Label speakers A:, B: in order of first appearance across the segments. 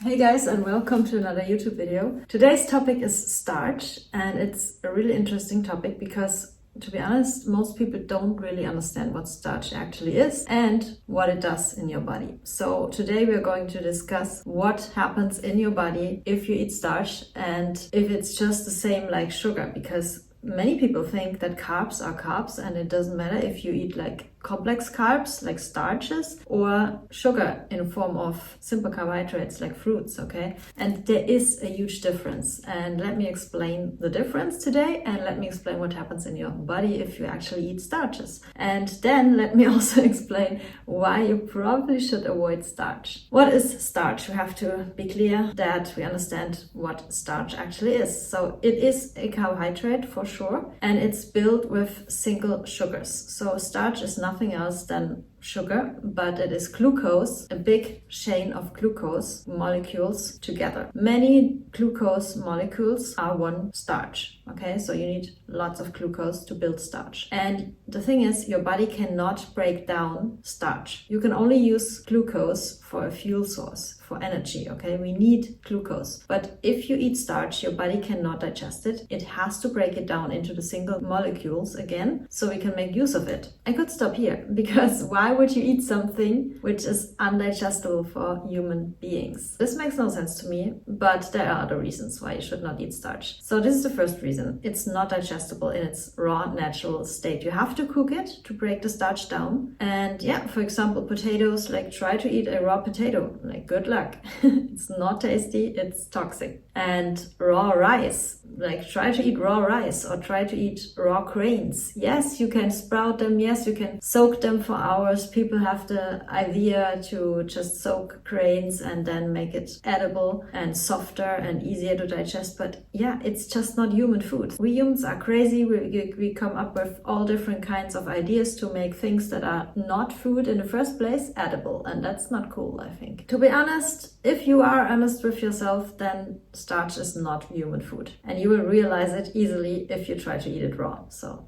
A: Hey guys, and welcome to another YouTube video. Today's topic is starch, and it's a really interesting topic because, to be honest, most people don't really understand what starch actually is and what it does in your body. So today we're going to discuss what happens in your body if you eat starch and if it's just the same like sugar, because many people think that carbs are carbs and it doesn't matter if you eat like complex carbs like starches or sugar in form of simple carbohydrates like fruits, okay? And there is a huge difference, and let me explain the difference today, and let me explain what happens in your body if you actually eat starches. And then let me also explain why you probably should avoid starch. What is starch? We have to be clear that we understand what starch actually is. So it is a carbohydrate for sure, and it's built with single sugars. So starch is nothing else than sugar, but it is glucose, a big chain of glucose molecules together. Many glucose molecules are one starch, okay? So you need lots of glucose to build starch. And the thing is, your body cannot break down starch. You can only use glucose for a fuel source, for energy, okay? We need glucose. But if you eat starch, your body cannot digest it. It has to break it down into the single molecules again, so we can make use of it. I could stop here, because why would you eat something which is undigestible for human beings? This makes no sense to me, but there are other reasons why you should not eat starch. So this is the first reason. It's not digestible in its raw, natural state. You have to cook it to break the starch down. And yeah, for example, potatoes, like try to eat a raw potato, like good luck. It's not tasty, it's toxic. And raw rice, like try to eat raw rice or try to eat raw grains. Yes, you can sprout them. Yes, you can soak them for hours. People have the idea to just soak grains and then make it edible and softer and easier to digest. But yeah, it's just not human food. We humans are crazy. We come up with all different kinds of ideas to make things that are not food in the first place edible. And that's not cool, I think. To be honest, if you are honest with yourself, then starch is not human food. And you will realize it easily if you try to eat it raw.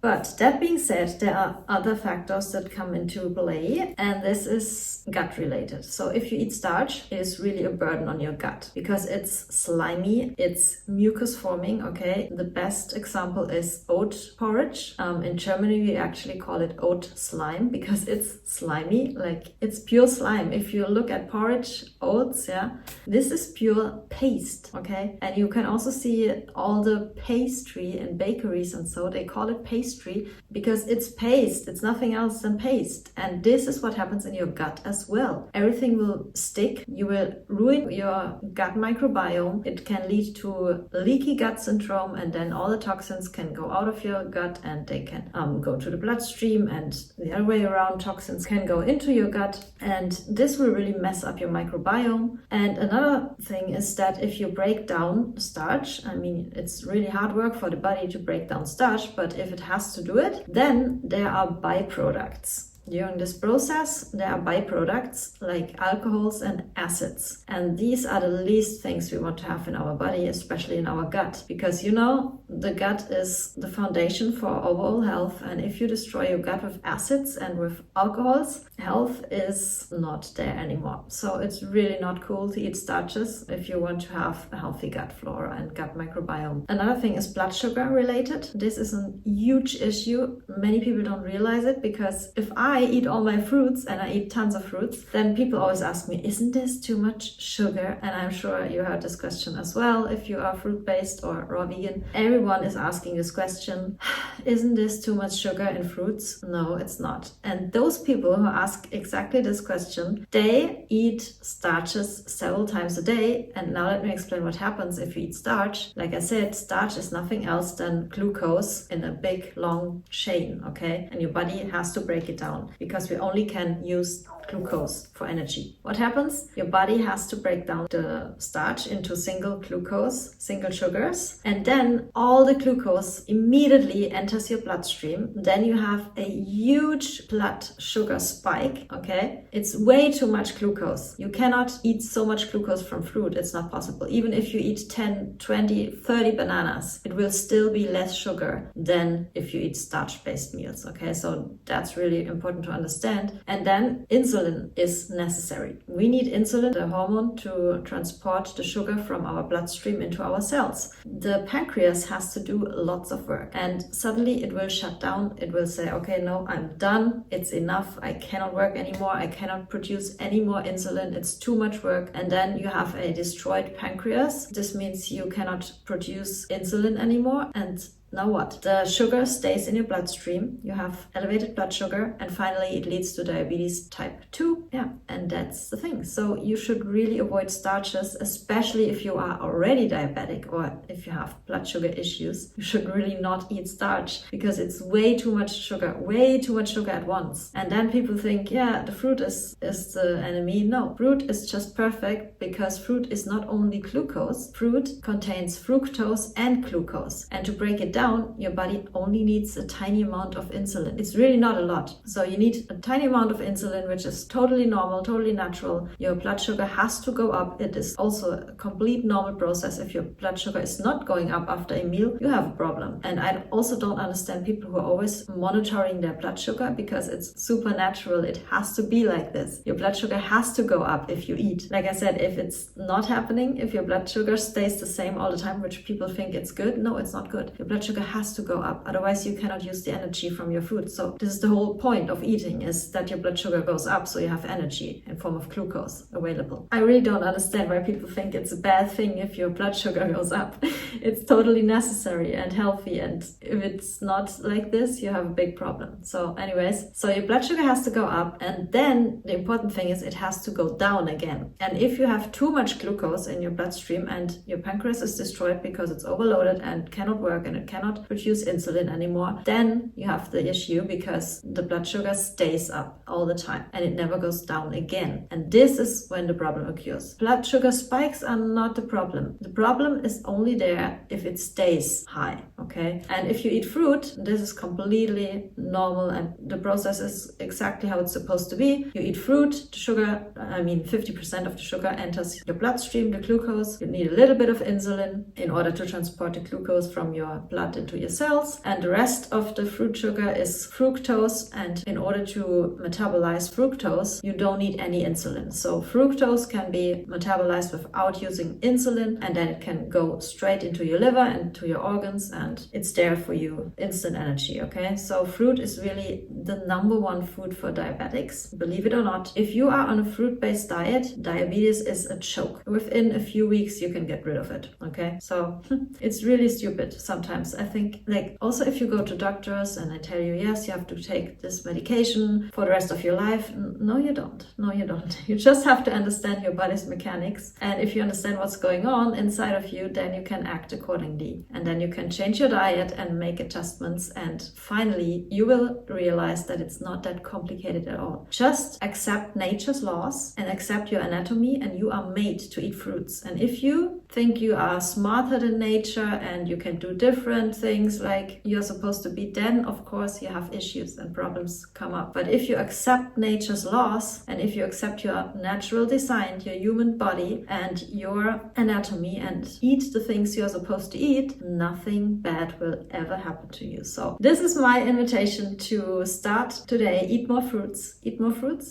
A: But that being said, there are other factors that come into play, and this is gut related. So if you eat starch, it is really a burden on your gut because it's slimy, it's mucus forming, okay? The best example is oat porridge. In Germany, we actually call it oat slime because it's slimy, like it's pure slime. If you look at porridge, oats, yeah, this is pure paste, okay? And you can also see all the pastry in bakeries, and so they call it pastry because it's paste. It's nothing else than paste. And this is what happens in your gut as well. Everything will stick. You will ruin your gut microbiome. It can lead to leaky gut syndrome, and then all the toxins can go out of your gut and they can go to the bloodstream, and the other way around, toxins can go into your gut, and this will really mess up your microbiome. And another thing is that if you break down starch, I mean, it's really hard work for the body to break down starch, but if it has to do it, then there are byproducts. During this process, there are byproducts like alcohols and acids. And these are the least things we want to have in our body, especially in our gut. Because you know, the gut is the foundation for overall health. And if you destroy your gut with acids and with alcohols, health is not there anymore. So it's really not cool to eat starches if you want to have a healthy gut flora and gut microbiome. Another thing is blood sugar related. This is a huge issue. Many people don't realize it because if I eat all my fruits, and I eat tons of fruits, then people always ask me, isn't this too much sugar? And I'm sure you heard this question as well if you are fruit-based or raw vegan. Everyone is asking this question, isn't this too much sugar in fruits? No, it's not. And those people who ask exactly this question, they eat starches several times a day. And now let me explain what happens if you eat starch. Like I said, starch is nothing else than glucose in a big long chain, okay? And your body has to break it down, because we only can use glucose for energy. What happens? Your body has to break down the starch into single glucose, single sugars, and then all the glucose immediately enters your bloodstream. Then you have a huge blood sugar spike, okay? It's way too much glucose. You cannot eat so much glucose from fruit. It's not possible. Even if you eat 10, 20, 30 bananas, it will still be less sugar than if you eat starch-based meals, okay? So that's really important to understand. And then insulin insulin is necessary. We need insulin, the hormone, to transport the sugar from our bloodstream into our cells. The pancreas has to do lots of work, and suddenly it will shut down. It will say, okay, no, I'm done. It's enough. I cannot work anymore. I cannot produce any more insulin. It's too much work. And then you have a destroyed pancreas. This means you cannot produce insulin anymore. And now what? The sugar stays in your bloodstream. You have elevated blood sugar, and finally it leads to diabetes type 2. Yeah, and that's the thing. So you should really avoid starches, especially if you are already diabetic or if you have blood sugar issues. You should really not eat starch because it's way too much sugar at once. And then people think, yeah, the fruit is the enemy. No, fruit is just perfect because fruit is not only glucose. Fruit contains fructose and glucose. And to break it down, your body only needs a tiny amount of insulin. It's really not a lot. So you need a tiny amount of insulin, which is totally normal, totally natural. Your blood sugar has to go up. It is also a complete normal process. If your blood sugar is not going up after a meal, you have a problem. And I also don't understand people who are always monitoring their blood sugar because it's supernatural. It has to be like this. Your blood sugar has to go up if you eat. Like I said, if it's not happening, if your blood sugar stays the same all the time, which people think it's good, no, it's not good. Your blood sugar has to go up, otherwise you cannot use the energy from your food. So this is the whole point of eating, is that your blood sugar goes up so you have energy in form of glucose available. I really don't understand why people think it's a bad thing if your blood sugar goes up. It's totally necessary and healthy, and if it's not like this, you have a big problem. So anyways, so your blood sugar has to go up, and then the important thing is it has to go down again. And if you have too much glucose in your bloodstream and your pancreas is destroyed because it's overloaded and cannot work and it cannot produce insulin anymore, then you have the issue because the blood sugar stays up all the time and it never goes down again. And this is when the problem occurs. Blood sugar spikes are not the problem. The problem is only there if it stays high, okay? And if you eat fruit, this is completely normal and the process is exactly how it's supposed to be. You eat fruit, the sugar, 50% of the sugar enters your bloodstream, the glucose. You need a little bit of insulin in order to transport the glucose from your blood into your cells, and the rest of the fruit sugar is fructose, and in order to metabolize fructose you don't need any insulin. So fructose can be metabolized without using insulin, and then it can go straight into your liver and to your organs, and it's there for you, instant energy. Okay, so fruit is really the number one food for diabetics, believe it or not. If you are on a fruit-based diet, diabetes is a joke. Within a few weeks you can get rid of it. Okay, so it's really stupid sometimes. I think, like, also if you go to doctors and they tell you, yes, you have to take this medication for the rest of your life. No, you don't. No, you don't. You just have to understand your body's mechanics. And if you understand what's going on inside of you, then you can act accordingly. And then you can change your diet and make adjustments. And finally, you will realize that it's not that complicated at all. Just accept nature's laws and accept your anatomy, and you are made to eat fruits. And if you think you are smarter than nature and you can do different things like you're supposed to be, then of course you have issues and problems come up. But if you accept nature's laws and if you accept your natural design, your human body and your anatomy, and eat the things you're supposed to eat, nothing bad will ever happen to you. So this is my invitation to start today. Eat more fruits,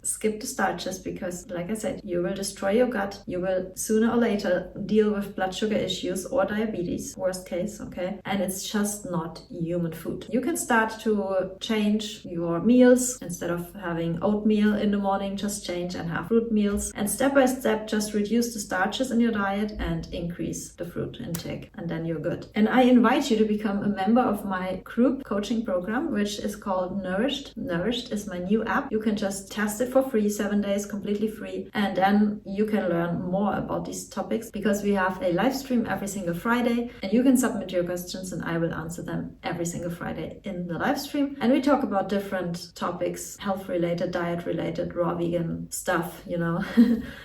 A: skip the starches, because like I said, you will destroy your gut. You will sooner or later deal with blood sugar issues or diabetes, worst case, okay? And it's just not human food. You can start to change your meals. Instead of having oatmeal in the morning, just change and have fruit meals. And step by step, just reduce the starches in your diet and increase the fruit intake. And then you're good. And I invite you to become a member of my group coaching program, which is called Nourished. Nourished is my new app. You can just test it for free, 7 days, completely free. And then you can learn more about these topics, because we have a live stream every single Friday and you can submit your questions and I will answer them every single Friday in the live stream. And we talk about different topics, health related, diet related, raw vegan stuff,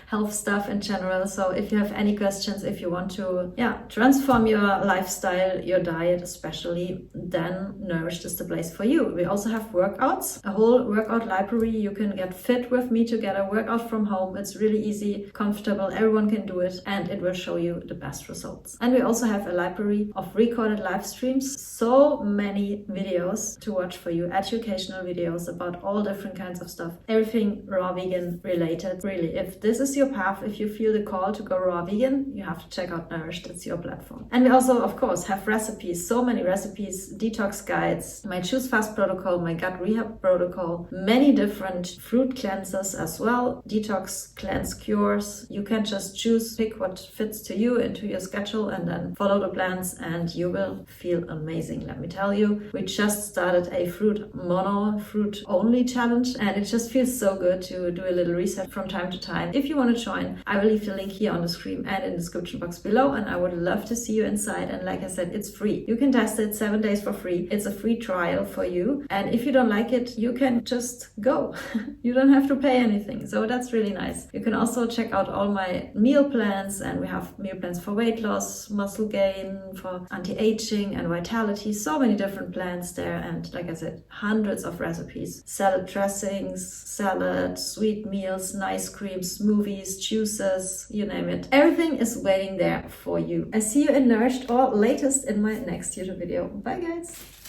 A: health stuff in general. So if you have any questions, if you want to transform your lifestyle, your diet especially, then Nourished is the place for you. We also have workouts, a whole workout library. You can get fit with me together, work out from home. It's really easy, comfortable, everyone can do it, and it will show you the best results. And we also have a library of recorded live streams, so many videos to watch for you, educational videos about all different kinds of stuff, everything raw vegan related. Really, if this is your path, if you feel the call to go raw vegan, you have to check out Nourished. It's your platform. And we also, of course, have recipes, so many recipes, detox guides, my Choose Fast protocol, my gut rehab protocol, many different fruit cleanses as well, detox cleanse cures. You can just choose, pick what fits to you into your schedule, and then follow the plans, and you will feel amazing. Let me tell you, we just started a fruit only challenge, and it just feels so good to do a little reset from time to time. If you want to join, I will leave the link here on the screen and in the description box below, and I would love to see you inside. And like I said, it's free. You can test it 7 days for free. It's a free trial for you, and if you don't like it, you can just go. You don't have to pay anything, so that's really nice. You can also check out all my meal plans, and we have meal plans for weight loss, muscle gain, for anti-aging and vitality. So many different plans there, and like I said, hundreds of recipes, salad dressings, salad, sweet meals, nice creams, smoothies, juices, you name it. Everything is waiting there for you. I see you in Nourished, or latest in my next YouTube video. Bye guys!